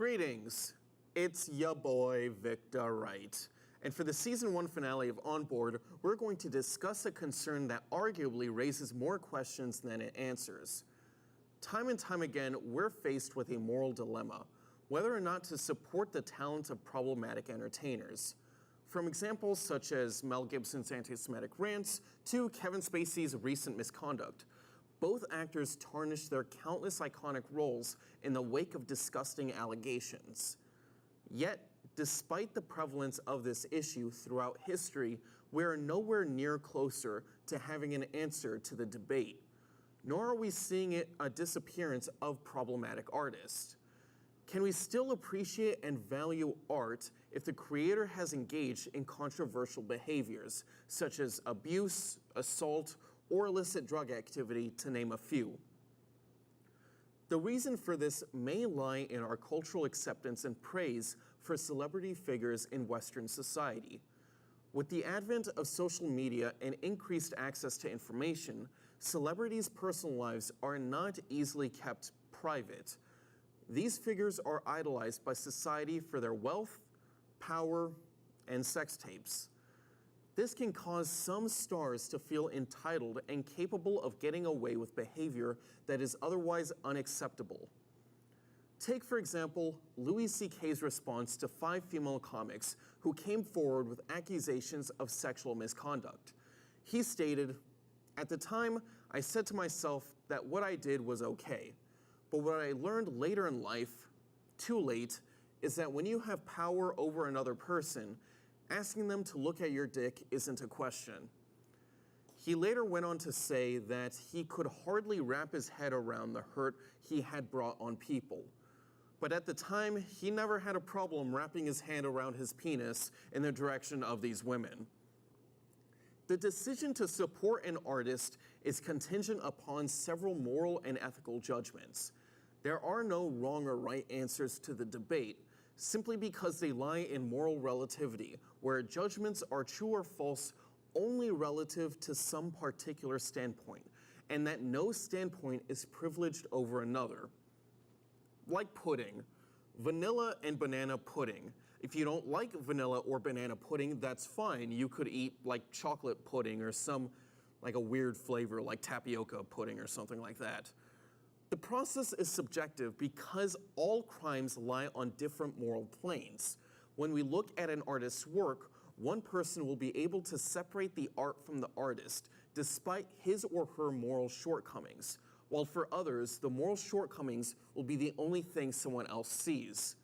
Greetings, it's ya boy, Victor Wright. And for the season 1 finale of On Board, we're going to discuss a concern that arguably raises more questions than it answers. Time and time again, we're faced with a moral dilemma, whether or not to support the talent of problematic entertainers. From examples such as Mel Gibson's anti-Semitic rants to Kevin Spacey's recent misconduct, both actors tarnished their countless iconic roles in the wake of disgusting allegations. Yet, despite the prevalence of this issue throughout history, we are nowhere near closer to having an answer to the debate, nor are we seeing a disappearance of problematic artists. Can we still appreciate and value art if the creator has engaged in controversial behaviors, such as abuse, assault, or illicit drug activity, to name a few? The reason for this may lie in our cultural acceptance and praise for celebrity figures in Western society. With the advent of social media and increased access to information, celebrities' personal lives are not easily kept private. These figures are idolized by society for their wealth, power, and sex tapes. This can cause some stars to feel entitled and capable of getting away with behavior that is otherwise unacceptable. Take, for example, Louis C.K.'s response to 5 female comics who came forward with accusations of sexual misconduct. He stated, "At the time, I said to myself that what I did was okay. But what I learned later in life, too late, is that when you have power over another person, asking them to look at your dick isn't a question." He later went on to say that he could hardly wrap his head around the hurt he had brought on people. But at the time, he never had a problem wrapping his hand around his penis in the direction of these women. The decision to support an artist is contingent upon several moral and ethical judgments. There are no wrong or right answers to the debate, simply because they lie in moral relativity, where judgments are true or false only relative to some particular standpoint, and that no standpoint is privileged over another. Like pudding, vanilla and banana pudding. If you don't like vanilla or banana pudding, that's fine. You could eat like chocolate pudding or like a weird flavor like tapioca pudding or something like that. The process is subjective because all crimes lie on different moral planes. When we look at an artist's work, one person will be able to separate the art from the artist despite his or her moral shortcomings, while for others, the moral shortcomings will be the only thing someone else sees.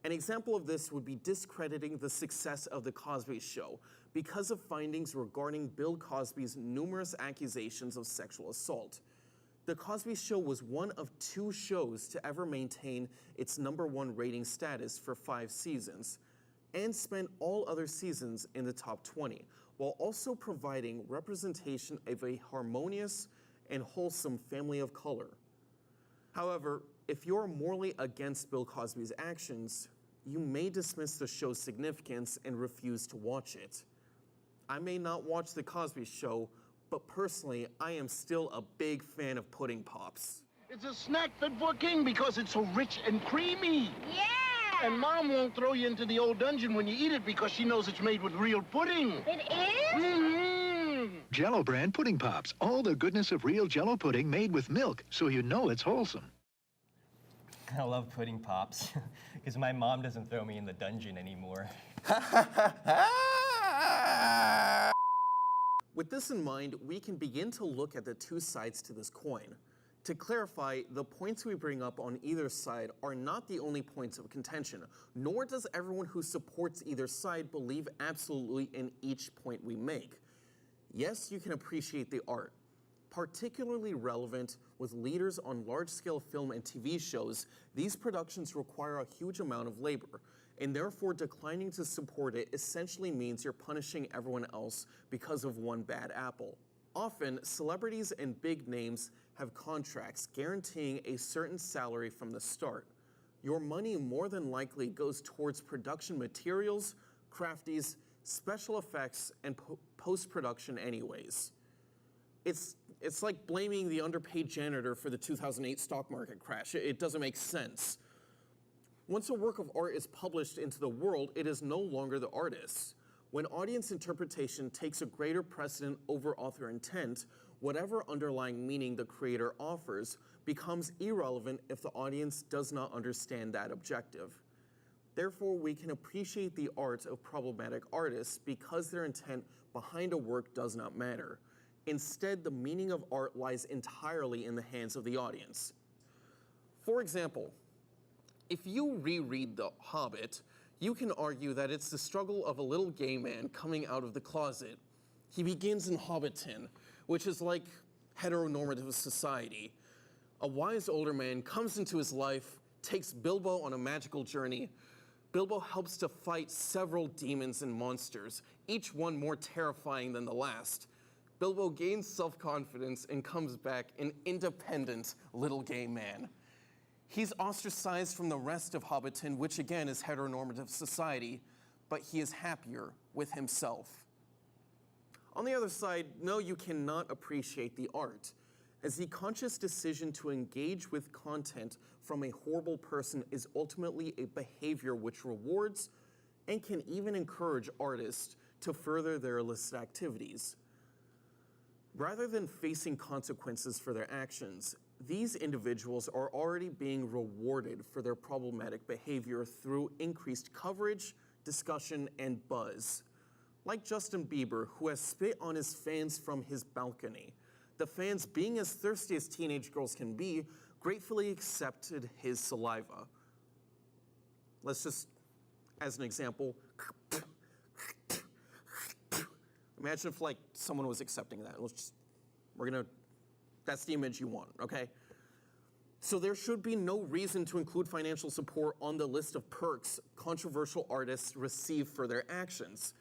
An example of this would be discrediting the success of The Cosby Show because of findings regarding Bill Cosby's numerous accusations of sexual assault. The Cosby Show was one of 2 shows to ever maintain its #1 rating status for 5 seasons, and spent all other seasons in the top 20, while also providing representation of a harmonious and wholesome family of color. However, if you're morally against Bill Cosby's actions, you may dismiss the show's significance and refuse to watch it. I may not watch The Cosby Show, but personally, I am still a big fan of pudding pops. It's a snack fit for a king because it's so rich and creamy. Yeah! And Mom won't throw you into the old dungeon when you eat it because she knows it's made with real pudding. It is? Mm-hmm. Jell-O brand pudding pops. All the goodness of real Jell-O pudding made with milk, so you know it's wholesome. I love pudding pops because my mom doesn't throw me in the dungeon anymore. With this in mind, we can begin to look at the 2 sides to this coin. To clarify, the points we bring up on either side are not the only points of contention, nor does everyone who supports either side believe absolutely in each point we make. Yes, you can appreciate the art. Particularly relevant with leaders on large-scale film and TV shows, these productions require a huge amount of labor, and therefore declining to support it essentially means you're punishing everyone else because of one bad apple. Often, celebrities and big names have contracts guaranteeing a certain salary from the start. Your money more than likely goes towards production materials, crafties, special effects, and post-production anyways. It's like blaming the underpaid janitor for the 2008 stock market crash. It doesn't make sense. Once a work of art is published into the world, it is no longer the artist's. When audience interpretation takes a greater precedent over author intent, whatever underlying meaning the creator offers becomes irrelevant if the audience does not understand that objective. Therefore, we can appreciate the art of problematic artists because their intent behind a work does not matter. Instead, the meaning of art lies entirely in the hands of the audience. For example, if you reread The Hobbit, you can argue that it's the struggle of a little gay man coming out of the closet. He begins in Hobbiton, which is like heteronormative society. A wise older man comes into his life, takes Bilbo on a magical journey. Bilbo helps to fight several demons and monsters, each one more terrifying than the last. Bilbo gains self-confidence and comes back an independent little gay man. He's ostracized from the rest of Hobbiton, which again is heteronormative society, but he is happier with himself. On the other side, no, you cannot appreciate the art, as the conscious decision to engage with content from a horrible person is ultimately a behavior which rewards and can even encourage artists to further their illicit activities. Rather than facing consequences for their actions, these individuals are already being rewarded for their problematic behavior through increased coverage, discussion, and buzz. Like Justin Bieber, who has spit on his fans from his balcony. The fans, being as thirsty as teenage girls can be, gratefully accepted his saliva. Let's just, as an example, imagine if like someone was accepting that. That's the image you want, okay? So there should be no reason to include financial support on the list of perks controversial artists receive for their actions.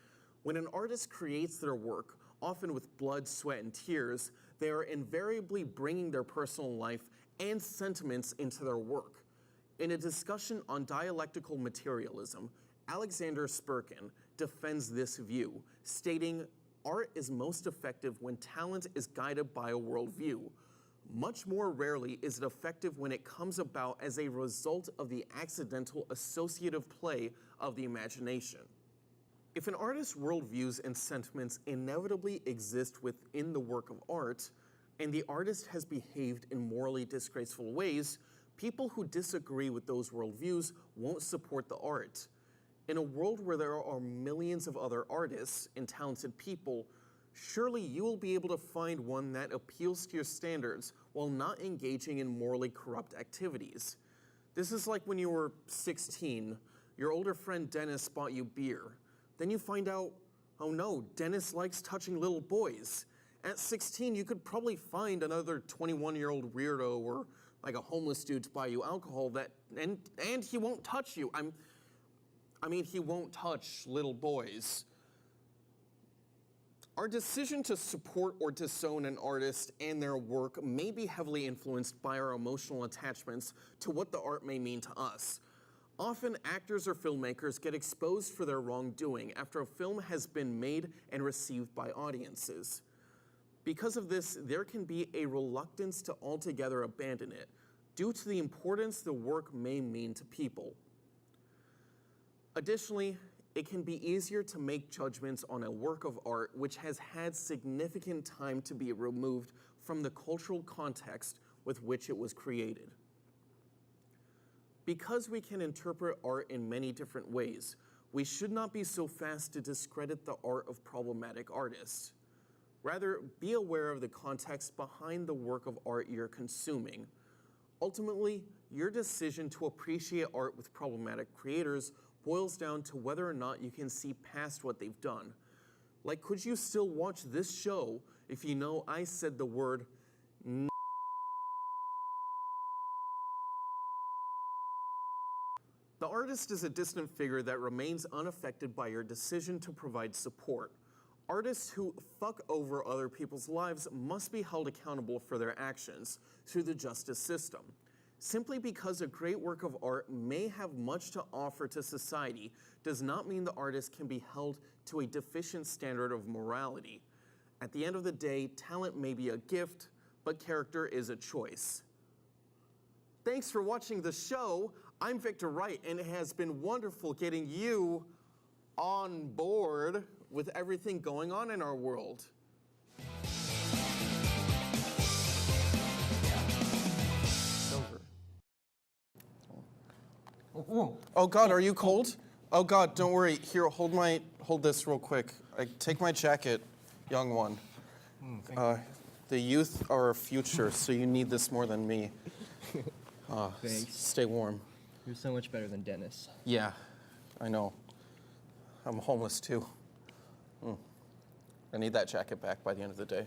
When an artist creates their work, often with blood, sweat, and tears, they are invariably bringing their personal life and sentiments into their work. In a discussion on dialectical materialism, Alexander Spurkin defends this view, stating, "Art is most effective when talent is guided by a worldview. Much more rarely is it effective when it comes about as a result of the accidental associative play of the imagination." If an artist's worldviews and sentiments inevitably exist within the work of art, and the artist has behaved in morally disgraceful ways, people who disagree with those worldviews won't support the art. In a world where there are millions of other artists and talented people, surely you will be able to find one that appeals to your standards while not engaging in morally corrupt activities. This is like when you were 16, your older friend Dennis bought you beer. Then you find out, oh no, Dennis likes touching little boys. At 16, you could probably find another 21-year-old weirdo or like a homeless dude to buy you alcohol and he won't touch you. He won't touch little boys. Our decision to support or disown an artist and their work may be heavily influenced by our emotional attachments to what the art may mean to us. Often, actors or filmmakers get exposed for their wrongdoing after a film has been made and received by audiences. Because of this, there can be a reluctance to altogether abandon it, due to the importance the work may mean to people. Additionally, it can be easier to make judgments on a work of art which has had significant time to be removed from the cultural context with which it was created. Because we can interpret art in many different ways, we should not be so fast to discredit the art of problematic artists. Rather, be aware of the context behind the work of art you're consuming. Ultimately, your decision to appreciate art with problematic creators boils down to whether or not you can see past what they've done. Like, could you still watch this show if you know I said the word n? The artist is a distant figure that remains unaffected by your decision to provide support. Artists who fuck over other people's lives must be held accountable for their actions through the justice system. Simply because a great work of art may have much to offer to society does not mean the artist can be held to a deficient standard of morality. At the end of the day, talent may be a gift, but character is a choice. Thank Thanks for watching the show. I'm Victor Wright, and it has been wonderful getting you on board with everything going on in our world. Oh God, are you cold? Oh God, don't worry. Here, hold this real quick. Take my jacket, young one. The youth are our future, so you need this more than me. Thanks. Stay warm. You're so much better than Dennis. Yeah, I know. I'm homeless too. I need that jacket back by the end of the day.